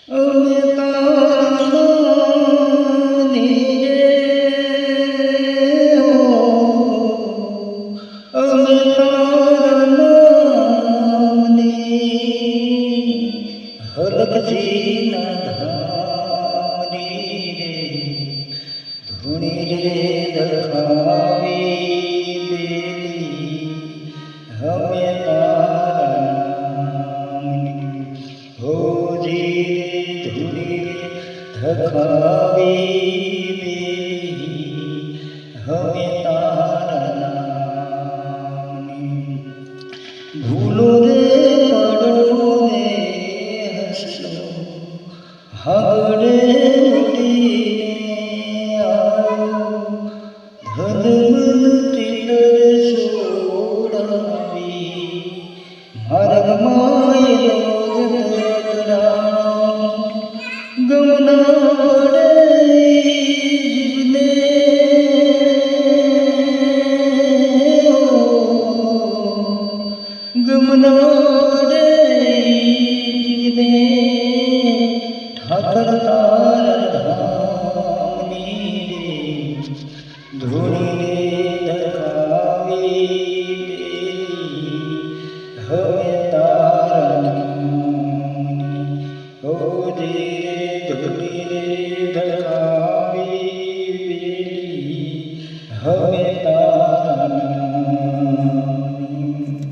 અમે તારાની રે હો, અમે તારા નામની હરખજીના ધામની રે ધૂણી રે દખાવી બેલી અમે તારા હોજી ધૂળી ધખાવી બેલી હવે તારા નામની ભૂલો રે પડો રે હસલો હાગડે ઉડીને આવ્યો ધન ટીલર સોડાવી માર્ગમાં ગમનાડે જીવને ગમનાડે જીવને ઠાકર તારા ધામની રે ધૂળ